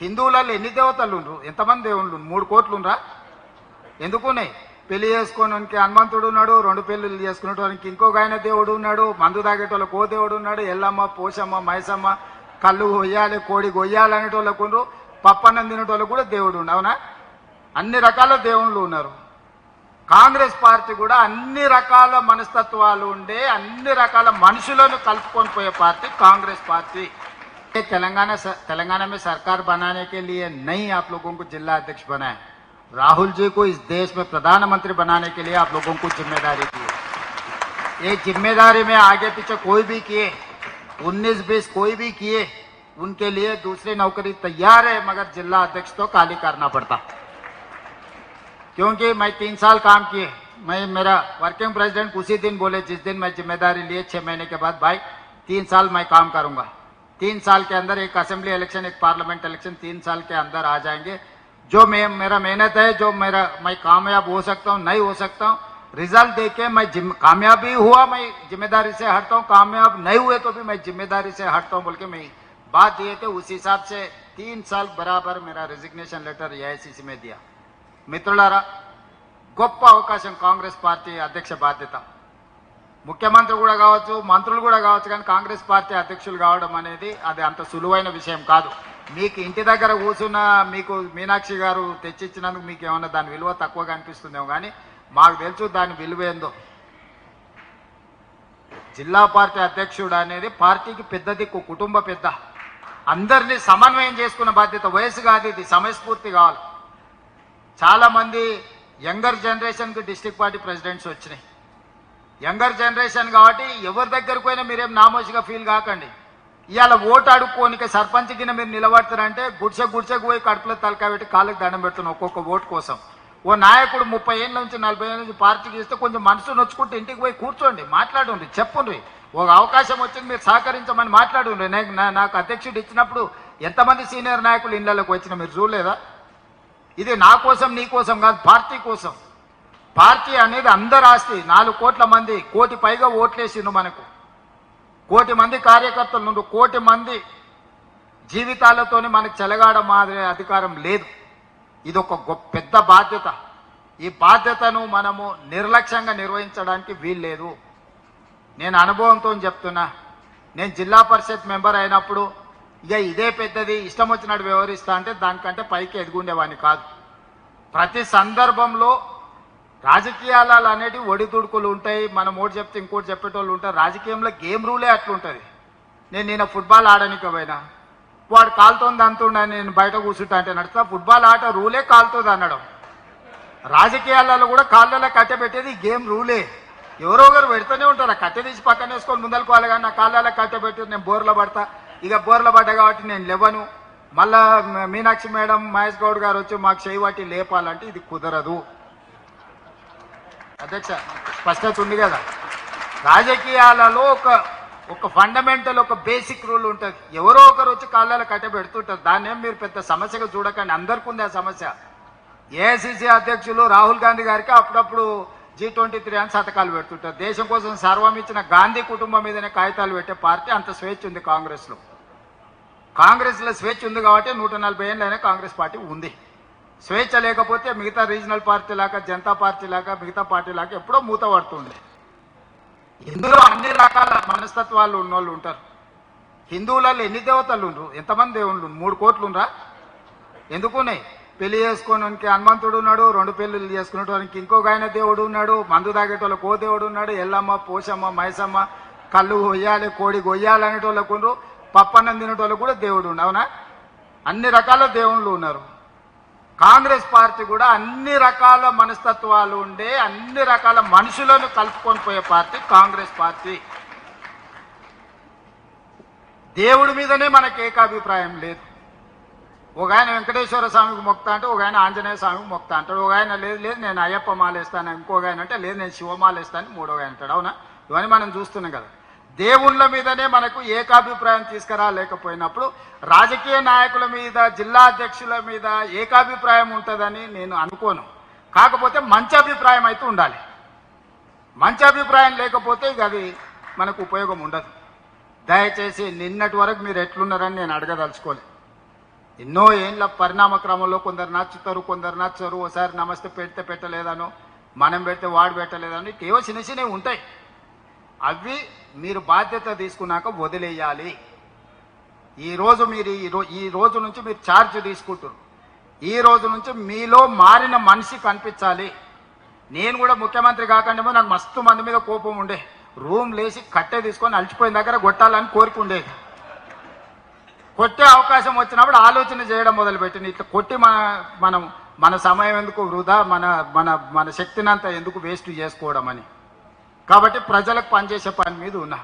హిందువులలో ఎన్ని దేవతలు ఉండ్రు? ఎంతమంది దేవుళ్ళు? 3 కోట్లు ఉండ్రా? ఎందుకున్నాయి? పెళ్లి చేసుకోవడానికి హనుమంతుడు ఉన్నాడు, 2 పెళ్లిళ్ళు చేసుకునేటానికి ఇంకొక ఆయన దేవుడు ఉన్నాడు, మందు తాగేటోళ్ళకి ఓ దేవుడు ఉన్నాడు, ఎల్లమ్మ, పోషమ్మ, మైసమ్మ, కళ్ళు కొయ్యాలి, కోడి కొయ్యాలి అనేటోళ్ళకు ఉండ్రు, పప్పన్నం తినేటోళ్ళకు కూడా దేవుడు ఉండు. అవునా? అన్ని రకాల దేవుళ్ళు ఉన్నారు. కాంగ్రెస్ పార్టీ కూడా అన్ని రకాల మనస్తత్వాలు ఉండే అన్ని రకాల మనుషులను కలుపుకొని పోయే పార్టీ कांग्रेस पार्टी। तेलंगाना में सरकार बनाने के लिए नहीं आप लोगों को जिला अध्यक्ष बनाए, राहुल जी को इस देश में प्रधानमंत्री बनाने के लिए आप लोगों को जिम्मेदारी दी। ये जिम्मेदारी में आगे पीछे कोई भी किए, 19-20 कोई भी किए, उनके लिए दूसरी नौकरी तैयार है, मगर जिला अध्यक्ष तो खाली करना पड़ता, क्योंकि मैं 3 साल काम किए। मैं मेरा वर्किंग प्रेसिडेंट उसी दिन बोले जिस दिन मैं जिम्मेदारी लिए 6 महीने के बाद, भाई 3 साल मैं काम करूंगा, 3 साल के अंदर एक असेंबली इलेक्शन, एक पार्लियामेंट इलेक्शन 3 साल के अंदर आ जाएंगे। जो मेरा मेहनत है, जो मैं कामयाब हो सकता हूँ, नहीं हो सकता हूँ, रिजल्ट देके मैं कामयाब भी हुआ मैं जिम्मेदारी से हटता हूँ, कामयाब नहीं हुए तो भी मैं जिम्मेदारी से हटता हूँ बोल के मैं बात दिए थे। उस हिसाब से 3 साल बराबर मेरा रेजिग्नेशन लेटर एआईसीसी में दिया। మిత్రులారా, గొప్ప అవకాశం కాంగ్రెస్ పార్టీ అధ్యక్ష బాధ్యత. ముఖ్యమంత్రి కూడా కావచ్చు, మంత్రులు కూడా కావచ్చు, కానీ కాంగ్రెస్ పార్టీ అధ్యక్షులు కావడం అనేది అది అంత సులువైన విషయం కాదు. మీకు ఇంటి దగ్గర కూర్చున్న మీకు మీనాక్షి గారు తెచ్చిచ్చినందుకు మీకు ఏమన్నా దాని విలువ తక్కువగా అనిపిస్తుందేమో, కానీ మాకు తెలుసు దాని విలువ ఏందో. జిల్లా పార్టీ అధ్యక్షుడు అనేది పార్టీకి పెద్ద దిక్కు, కుటుంబ పెద్ద, అందరినీ సమన్వయం చేసుకున్న బాధ్యత. వయసు కాదు ఇది, సమయస్ఫూర్తి కావాలి. చాలా మంది యంగర్ జనరేషన్కి డిస్ట్రిక్ట్ పార్టీ ప్రెసిడెంట్స్ వచ్చినాయి. యంగర్ జనరేషన్ కాబట్టి ఎవరి దగ్గరకు పోయినా మీరేం నామోషిగా ఫీల్ కాకండి. ఇవాళ ఓటు అడుక్కోనికే సర్పంచ్ కింద మీరు నిలబడతారంటే గుడిసెకు పోయి కడుపులో తలకాయ పెట్టి కాళ్ళకి దండం పెడుతున్నాం ఒక్కొక్క ఓటు కోసం. ఓ నాయకుడు 30 ఏళ్ళ నుంచి 40 ఏళ్ళ నుంచి పార్టీకి ఇస్తే కొంచెం మనసు నొచ్చుకుంటే ఇంటికి పోయి కూర్చోండి, మాట్లాడండి, చెప్పుండ్రి. ఒక అవకాశం వచ్చింది మీరు సహకరించమని మాట్లాడుండ్రి. నాకు అధ్యక్షుడు ఇచ్చినప్పుడు ఎంతమంది సీనియర్ నాయకులు ఇళ్లలోకి వచ్చినా మీరు చూడలేదా? ఇది నా కోసం నీ కోసం కాదు, పార్టీ కోసం. పార్టీ అనేది అందరి ఆస్తి. 4 కోట్ల మంది, 1 కోటి పైగా ఓట్లేసిండు మనకు, 1 కోటి మంది కార్యకర్తలు నుండి, 1 కోటి మంది జీవితాలతోనే మనకు చెలగాడ మాదిరి అధికారం లేదు. ఇది ఒక పెద్ద బాధ్యత. ఈ బాధ్యతను మనము నిర్లక్ష్యంగా నిర్వహించడానికి వీల్లేదు. నేను అనుభవంతో చెప్తున్నా. నేను జిల్లా పరిషత్ మెంబర్ అయినప్పుడు ఇక ఇదే పెద్దది, ఇష్టం వచ్చినట్టు వ్యవహరిస్తా అంటే దానికంటే పైకి ఎదుగుండేవాడిని కాదు. ప్రతి సందర్భంలో రాజకీయాలు అనేటివి ఒడిదుడుకులు ఉంటాయి. మనం ఓటు చెప్తే ఇంకోటి చెప్పేటోళ్ళు ఉంటారు. రాజకీయంలో గేమ్ రూలే అట్లుంటుంది. నేను ఫుట్బాల్ ఆడడానికి పోయినా, వాడు కాలుతోంది అంతుండ, నేను బయట కూర్చుంటా అంటే నడుస్తా. ఫుట్బాల్ ఆట రూలే కాలుతుంది అనడం. రాజకీయాలలో కూడా కాళ్ళలో కట్టె పెట్టేది గేమ్ రూలే. ఎవరో ఒకరు పెడుతూనే ఉంటారు. ఆ కట్టె తీసి పక్కన వేసుకొని ముందలుకోవాలి, కానీ నా కాళ్ళలో కట్టె పెట్టి నేను బోర్లో పడతా. ఇక బోర్లో పడ్డా కాబట్టి నేను లేవను. మళ్ళా మీనాక్షి మేడం, మహేష్ గౌడ్ గారు వచ్చి మాకు చేయబట్టి లేపాలంటే ఇది కుదరదు. అధ్యక్ష, స్పష్టత ఉంది కదా. రాజకీయాలలో ఒక ఫండమెంటల్, ఒక బేసిక్ రూల్ ఉంటుంది. ఎవరో ఒకరు వచ్చి కాళ్ళలో కట్టె పెడుతుంటారు. దాన్ని ఏం మీరు పెద్ద సమస్యగా చూడకండి. అందరికీ ఉంది ఆ సమస్య. ఏఐసిసి అధ్యక్షులు రాహుల్ గాంధీ గారికి అప్పుడప్పుడు G23 అని శతకాలు పెడుతుంటారు. దేశం కోసం సర్వం ఇచ్చిన గాంధీ కుటుంబం మీదనే కాగితాలు పెట్టే పార్టీ. అంత స్వేచ్ఛ ఉంది కాంగ్రెస్లో. కాంగ్రెస్లో స్వేచ్ఛ ఉంది కాబట్టి 140 ఏళ్ళైనా కాంగ్రెస్ పార్టీ ఉంది. స్వేచ్ఛ లేకపోతే మిగతా రీజనల్ పార్టీ లాగా, జనతా పార్టీ లాగా, మిగతా పార్టీ లాగా ఎప్పుడో మూత పడుతుంది. ఇందులో అన్ని రకాల మనస్తత్వాలు ఉన్నోళ్ళు ఉంటారు. హిందువులలో ఎన్ని దేవతలు ఉండ్రు? ఎంతమంది దేవుళ్ళు? 3 కోట్లు ఉండ్రా? ఎందుకున్నాయి? పెళ్లి చేసుకోవడానికి హనుమంతుడు ఉన్నాడు, 2 పెళ్లిళ్ళు చేసుకునేటానికి ఇంకొక ఆయన దేవుడు ఉన్నాడు, మందు తాగేటోళ్ళకి ఓ దేవుడు ఉన్నాడు, ఎల్లమ్మ, పోషమ్మ, మైసమ్మ, కళ్ళు కొయ్యాలి, కోడి కొయ్యాలి అనేటోళ్ళకు ఉండ్రు, పప్పన్నం తినేటోళ్ళకు కూడా దేవుడు ఉండు. అవునా? అన్ని రకాల దేవుళ్ళు ఉన్నారు. కాంగ్రెస్ పార్టీ కూడా అన్ని రకాల మనస్తత్వాలు ఉండే అన్ని రకాల మనుషులను కలుపుకొని పోయే పార్టీ కాంగ్రెస్ పార్టీ. దేవుడి మీదనే మనకు ఏకాభిప్రాయం లేదు. ఒక ఆయన వెంకటేశ్వర స్వామికి మొక్తా అంటే, ఒక ఆయన ఆంజనేయ స్వామికి మొక్తా అంటాడు. ఒక ఆయన లేదు నేను అయ్యప్ప మాల వేస్తాను, ఇంకొక ఆయన అంటే లేదు నేను శివమాల వేస్తాను, 3వ ఆయన అంటాడు. అవునా? ఇవన్నీ మనం చూస్తున్నాం కదా. దేవుళ్ళ మీదనే మనకు ఏకాభిప్రాయం తీసుకురాలేకపోయినప్పుడు రాజకీయ నాయకుల మీద, జిల్లా అధ్యక్షుల మీద ఏకాభిప్రాయం ఉంటుందని నేను అనుకోను. కాకపోతే మంచి అభిప్రాయం అయితే ఉండాలి. మంచి అభిప్రాయం లేకపోతే ఇక అది మనకు ఉపయోగం ఉండదు. దయచేసి నిన్నటి వరకు మీరు ఎట్లున్నారని నేను అడగదలుచుకోలేదు. ఎన్నో ఏండ్ల పరిణామ క్రమంలో కొందరు నచ్చుతారు, కొందరు నచ్చరు. ఒకసారి నమస్తే పెడితే పెట్టలేదనో, మనం పెడితే వాడు పెట్టలేదనో, ఏవో చిన్న చిన్నవి ఉంటాయి. అవి మీరు బాధ్యత తీసుకున్నాక వదిలేయాలి. ఈరోజు మీరు ఈ రోజు నుంచి మీరు ఛార్జ్ తీసుకుంటారు. ఈ రోజు నుంచి మీలో మారిన మనిషి కనిపించాలి. నేను కూడా ముఖ్యమంత్రి కాకుండా నాకు మస్తు మంది మీద కోపం ఉండే. రూమ్ లేచి కట్టె తీసుకొని అలసిపోయిన దగ్గర కొట్టాలని కోరుకుండేది. కొట్టే అవకాశం వచ్చినప్పుడు ఆలోచన చేయడం మొదలుపెట్టింది. ఇట్లా కొట్టి మన సమయం ఎందుకు వృధా, మన మన మన శక్తిని అంతా ఎందుకు వేస్ట్ చేసుకోవడం అని. కాబట్టి ప్రజలకు పనిచేసే పని మీద ఉన్నా.